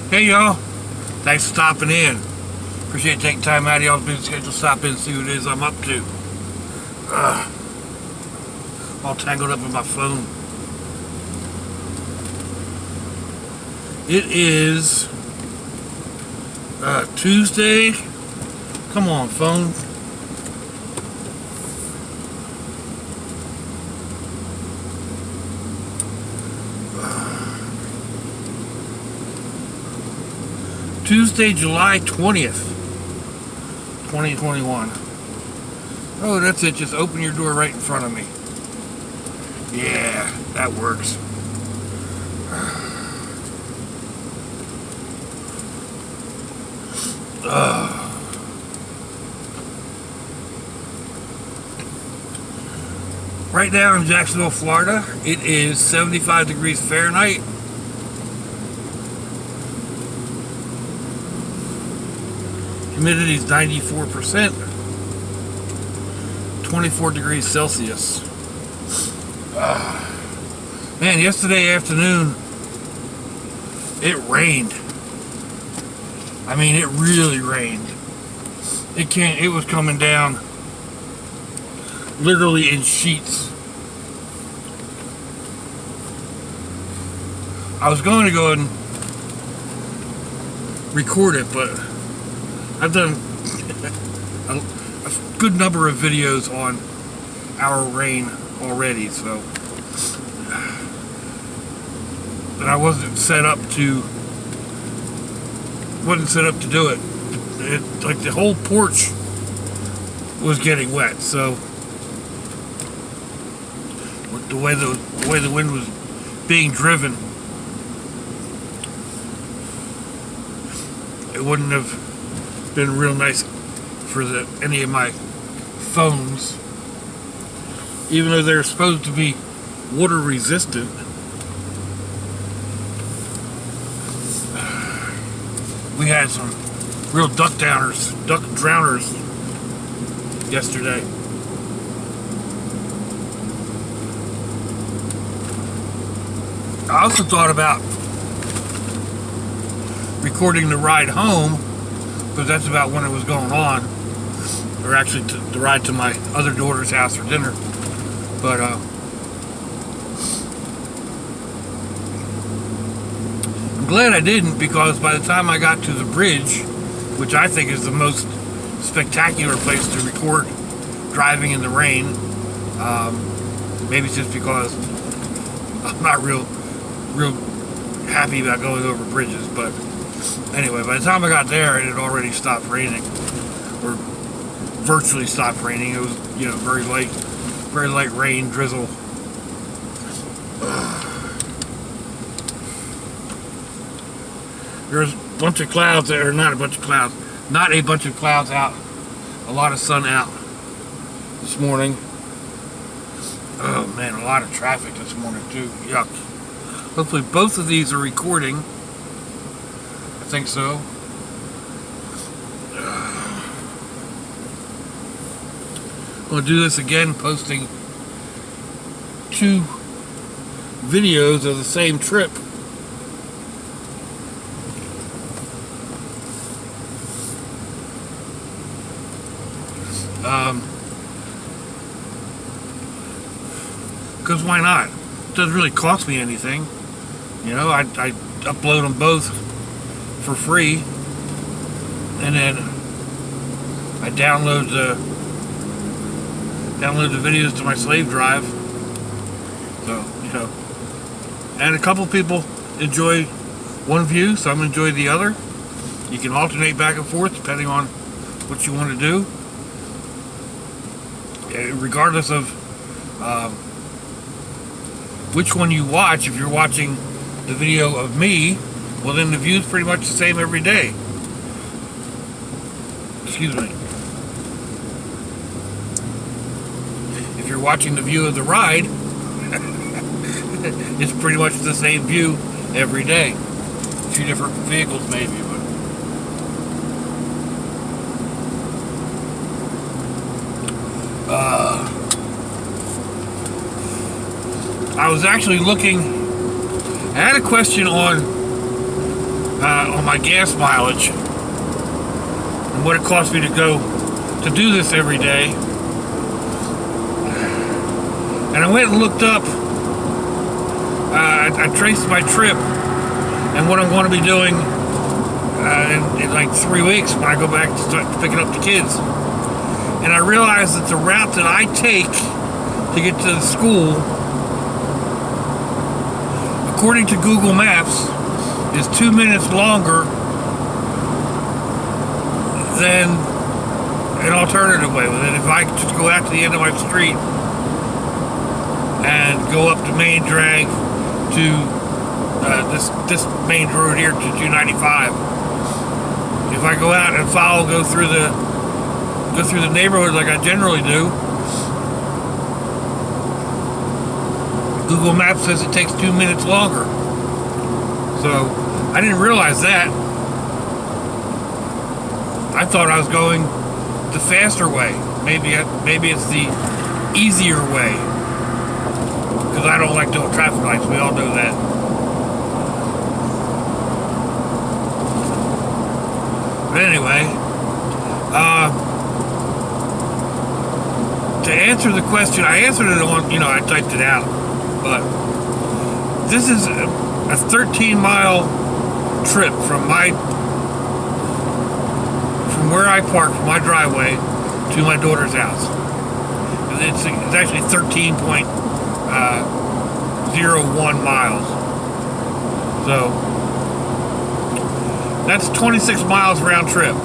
Hey y'all, thanks for stopping in. Appreciate you taking time out of y'all's busy schedule to stop in and see what it is I'm up to. All tangled up in my phone. It is Tuesday. Come on, phone. Tuesday, July 20th, 2021. Oh, that's it. Just open your door right in front of me. Yeah, that works. Right now in Jacksonville, Florida, it is 75 degrees Fahrenheit. Humidity is 94%, 24 degrees Celsius. Man, yesterday afternoon, it rained. I mean, it really rained. It was coming down literally in sheets. I was going to go and record it, but I've done a good number of videos on our rain already, so and I wasn't set up to do it. Like the whole porch was getting wet, so with the way the wind was being driven, it wouldn't have been real nice for any of my phones, even though they're supposed to be water resistant. We had some real duck drowners yesterday. I also thought about recording the ride home, because that's about when it was going on, or actually the ride to my other daughter's house for dinner. But I'm glad I didn't, because by the time I got to the bridge, which I think is the most spectacular place to record driving in the rain, maybe it's just because I'm not real happy about going over bridges, but anyway, by the time I got there, it had already stopped raining, or virtually stopped raining. It was, very light rain, drizzle. There's a bunch of clouds there, not a bunch of clouds out. A lot of sun out this morning. Oh man, a lot of traffic this morning too. Yuck. Hopefully both of these are recording. I think so. I'll do this again, posting 2 videos of the same trip. Because why not? It doesn't really cost me anything. I upload them both for free, and then I download the videos to my slave drive. So, and a couple people enjoy one view, some enjoy the other. You can alternate back and forth depending on what you want to do. Regardless of which one you watch, if you're watching the video of me, well then the view's pretty much the same every day. Excuse me. If you're watching the view of the ride, it's pretty much the same view every day. 2 different vehicles maybe, but I was actually looking. I had a question on on my gas mileage and what it costs me to do this every day. And I went and looked up. I traced my trip and what I'm going to be doing in like 3 weeks when I go back to start picking up the kids. And I realized that the route that I take to get to the school, according to Google Maps, is 2 minutes longer than an alternative way. That if I just go out to the end of my street and go up the main drag to this main road here to 295. If I go out and go through the neighborhood like I generally do, Google Maps says it takes 2 minutes longer. So I didn't realize that. I thought I was going the faster way. Maybe it's the easier way, because I don't like doing traffic lights. We all know that. But anyway, to answer the question, I answered it on, I typed it out, but this is a 13-mile trip from where I park, from my driveway, to my daughter's house. It's actually 13.01 miles. So that's 26 miles round trip.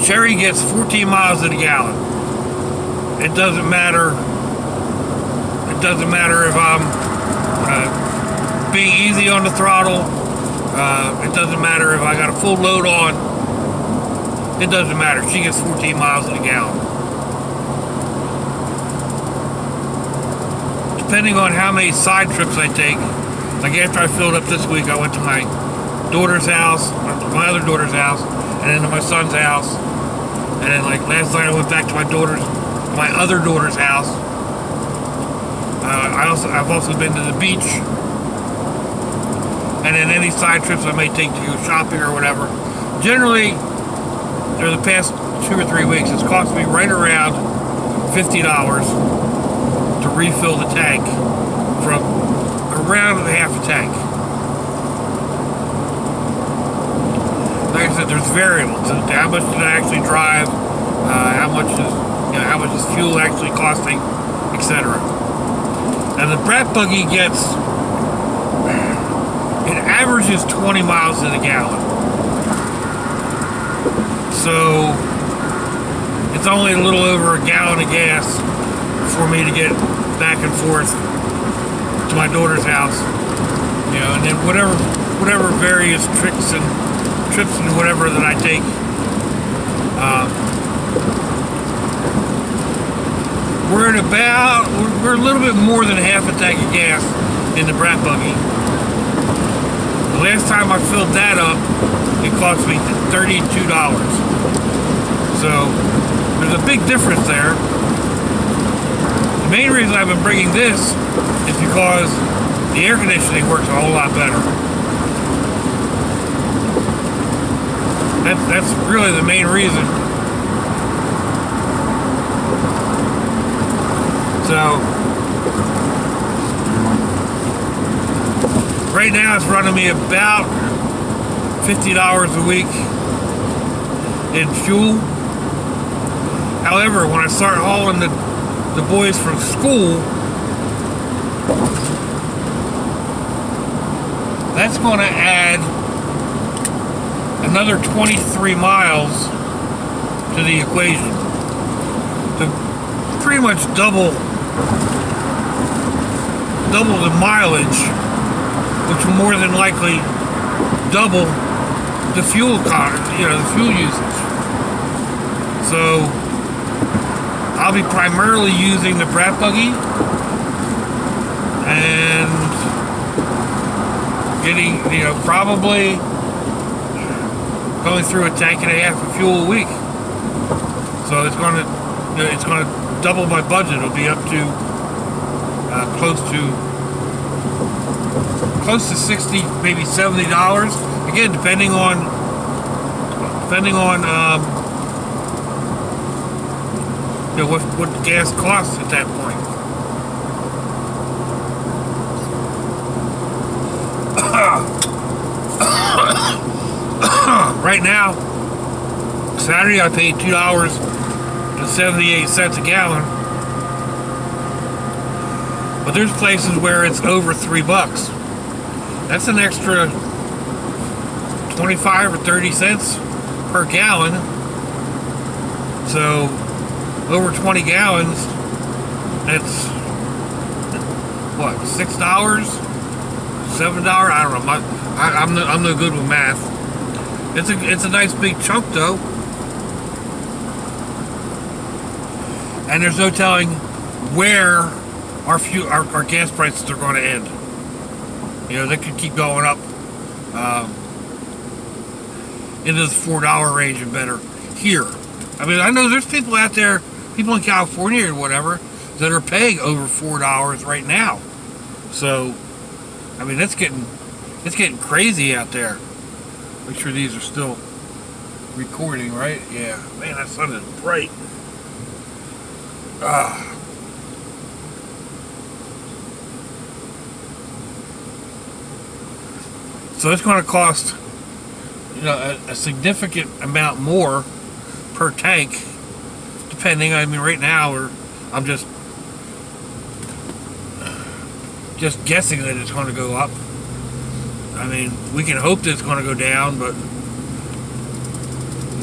Sherry gets 14 miles to the gallon. It doesn't matter. It doesn't matter if I'm being easy on the throttle. It doesn't matter if I got a full load on. It doesn't matter. She gets 14 miles to the gallon. Depending on how many side trips I take. Like after I filled up this week, I went to my daughter's house, my other daughter's house, and then to my son's house. And then like last night I went back to my other daughter's house. I've also been to the beach. And then any side trips I may take to go shopping or whatever. Generally, for the past 2 or 3 weeks, it's cost me right around $50 to refill the tank from around half a tank. Like I said, there's variables. How much did I actually drive? How much is fuel actually costing, etc. And the brat buggy it averages 20 miles to the gallon. So it's only a little over a gallon of gas for me to get back and forth to my daughter's house. And then whatever various trips and whatever that I take. We're a little bit more than half a tank of gas in the brat buggy. The last time I filled that up, it cost me $32. So there's a big difference there. The main reason I've been bringing this is because the air conditioning works a whole lot better. That's really the main reason. So right now it's running me about $50 a week in fuel. However, when I start hauling the boys from school, that's going to add another 23 miles to the equation. To pretty much double the mileage, which will more than likely double the fuel the fuel usage. So I'll be primarily using the brat buggy and getting, probably going through a tank and a half of fuel a week. So it's going to double my budget. It'll be up to close to close to 60, maybe $70. Again, depending on what gas costs at that point. Right now, Saturday I paid $2.78 a gallon, but there's places where it's over $3. That's an extra 25 or 30 cents per gallon. So over 20 gallons, that's what, $6, $7? I don't know. I'm no good with math. It's a nice big chunk though, and there's no telling where our gas prices are going to end. You know, they could keep going up into the $4 range and better here. I mean, I know there's people out there, people in California or whatever, that are paying over $4 right now. So, I mean, it's getting crazy out there. Make sure these are still recording, right? Yeah. Man, that sun is bright. So it's going to cost, a significant amount more per tank, depending. I mean, right now I'm just guessing that it's going to go up. I mean, we can hope that it's going to go down, but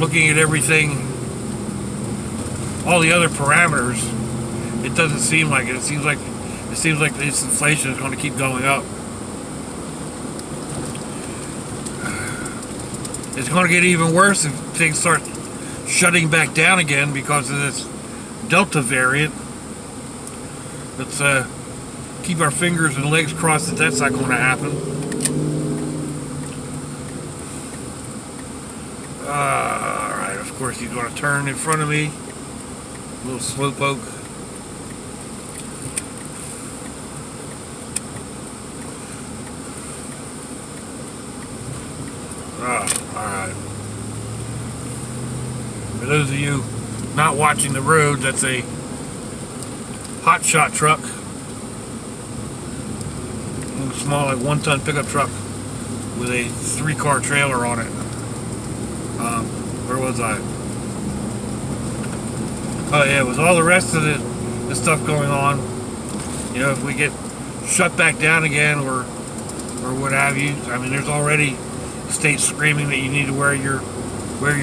looking at everything, all the other parameters, it doesn't seem like it. It seems like this inflation is going to keep going up. It's going to get even worse if things start shutting back down again because of this Delta variant. Let's keep our fingers and legs crossed that that's not going to happen. Alright, of course he's going to turn in front of me. A little slowpoke. Alright. For those of you not watching the road, that's a hot shot truck. A little small, like 1-ton pickup truck with a 3-car trailer on it. Where was I? Oh yeah, with all the rest of the stuff going on, if we get shut back down again or what have you, I mean, there's already states screaming that you need to wear your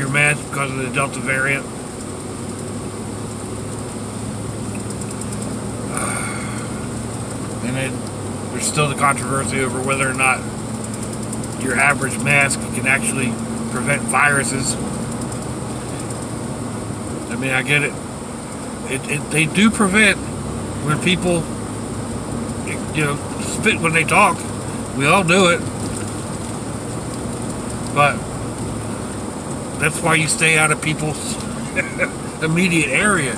mask because of the Delta variant. And then there's still the controversy over whether or not your average mask can actually prevent viruses. I mean, I get it. They do prevent when people, spit when they talk. We all do it. But that's why you stay out of people's immediate area,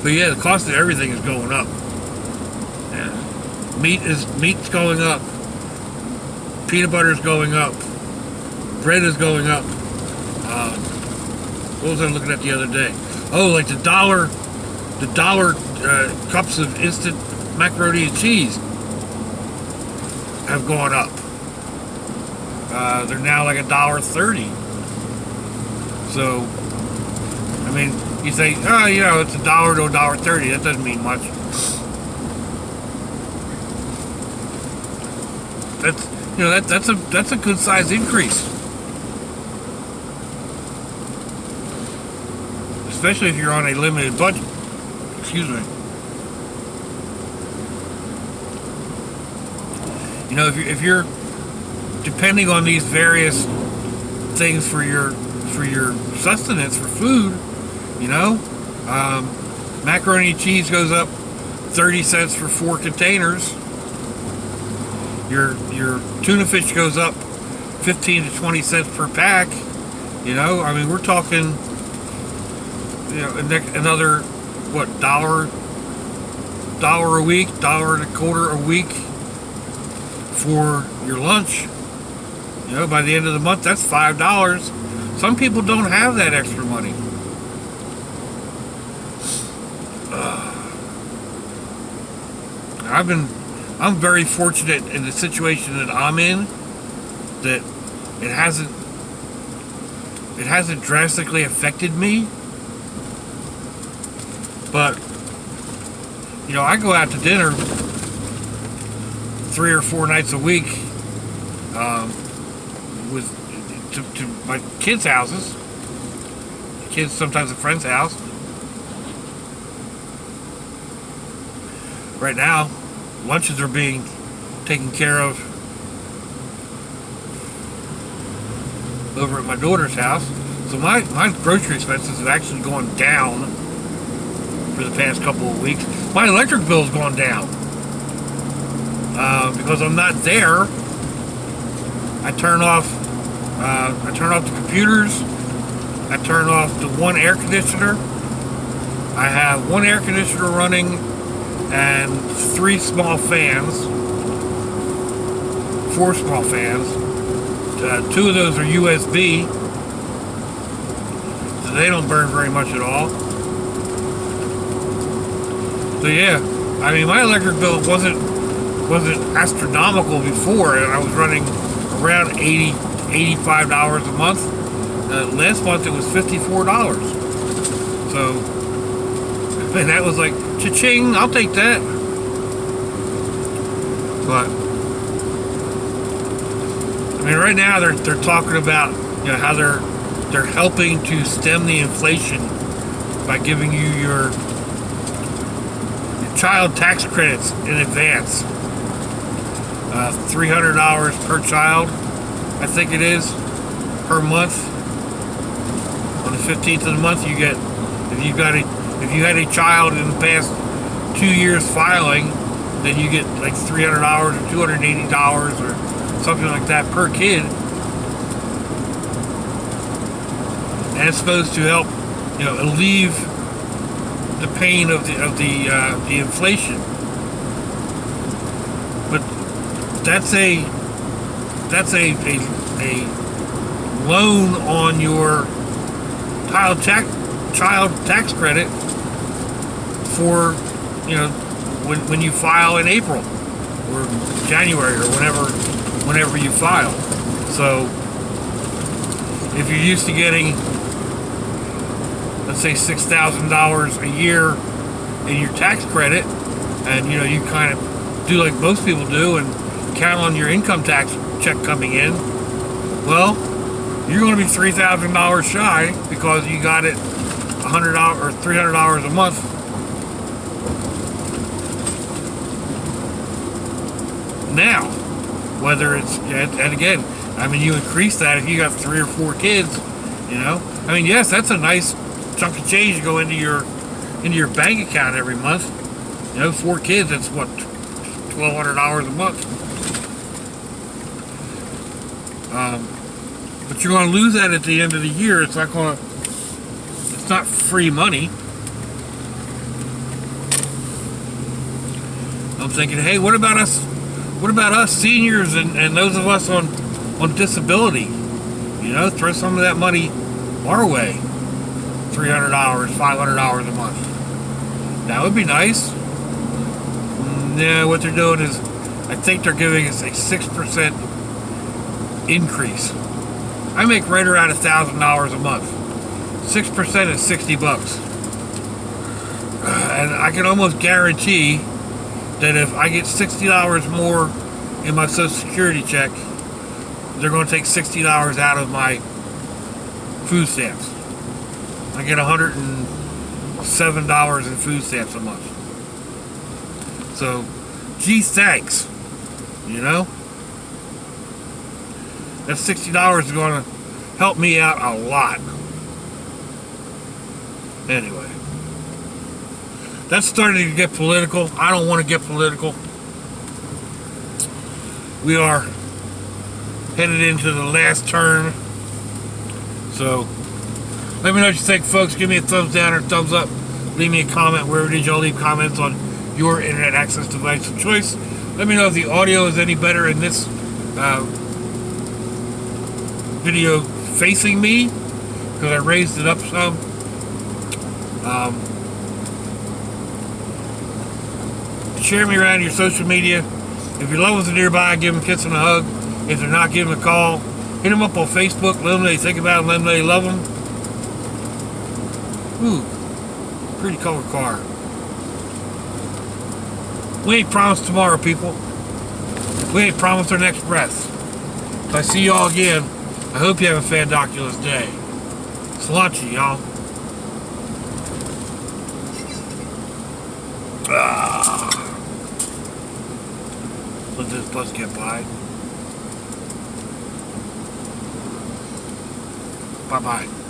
But yeah, the cost of everything is going up. Yeah. Meat's going up. Peanut butter's going up. Bread is going up. What was I looking at the other day? Oh, like the dollar cups of instant macaroni and cheese have gone up. They're now like $1.30. So, I mean, you say, it's $1 to $1.30. That doesn't mean much. That's a good size increase, especially if you're on a limited budget. Excuse me. If you're depending on these various things for your sustenance, for food, macaroni and cheese goes up 30 cents for 4 containers. Your tuna fish goes up 15 to 20 cents per pack. I mean, we're talking, another, $1, $1 a week, $1.25 a week for your lunch. By the end of the month, that's $5. Some people don't have that extra money. I'm very fortunate in the situation that I'm in, that it hasn't drastically affected me. But I go out to dinner 3 or 4 nights a week to my kids' houses. The kids, sometimes a friend's house. Right now, lunches are being taken care of over at my daughter's house. So my grocery expenses have actually gone down for the past couple of weeks. My electric bill's gone down because I'm not there. I turn off the computers. I turn off the one air conditioner. I have one air conditioner running and 4 small fans. 2 of those are USB, so they don't burn very much at all. So yeah, my electric bill wasn't astronomical before, and I was running around $85 a month. Last month it was $54. So, and that was like, cha-ching, I'll take that. But right now they're talking about how they're helping to stem the inflation by giving you your child tax credits in advance. $300 per child, I think it is, per month. On the 15th of the month, you get, if you had a child in the past 2 years filing, then you get like $300 or $280 or something like that per kid. And it's supposed to help, alleviate the pain of the inflation. But that's a loan on your child tax credit for when you file in April or January or whenever you file. So if you're used to getting, let's say, $6,000 a year in your tax credit, and you kind of do like most people do and count on your income tax check coming in, well, you're going to be $3,000 shy because you got it $100 or $300 a month. Now, whether it's, and again, you increase that if you got 3 or 4 kids, yes, that's a nice chunk of change to go into your bank account every month. 4 kids, that's what, $1,200 a month. But you're going to lose that at the end of the year. It's not free money. I'm thinking, hey, what about us seniors and those of us on disability? Throw some of that money our way. $300, $500 a month. That would be nice. Yeah, what they're doing is, I think they're giving us a 6% increase. I make right around $1,000 a month. 6% is $60. And I can almost guarantee that if I get $60 more in my Social Security check, they're going to take $60 out of my food stamps. I get $107 in food stamps a month. So, gee, thanks. That $60 is going to help me out a lot. Anyway, that's starting to get political. I don't want to get political. We are headed into the last turn. So, let me know what you think, folks. Give me a thumbs down or thumbs up. Leave me a comment wherever it is y'all leave comments on your internet access device of choice. Let me know if the audio is any better in this video facing me, because I raised it up some. Share me around your social media. If your loved ones are nearby, give them a kiss and a hug. If they're not, give them a call. Hit them up on Facebook. Let them know you think about them. Let them know you love them. Ooh, pretty color car. We ain't promised tomorrow, people. We ain't promised our next breath. If I see y'all again, I hope you have a fandoculous day. Slunchy, y'all. Let this bus get by. Bye-bye.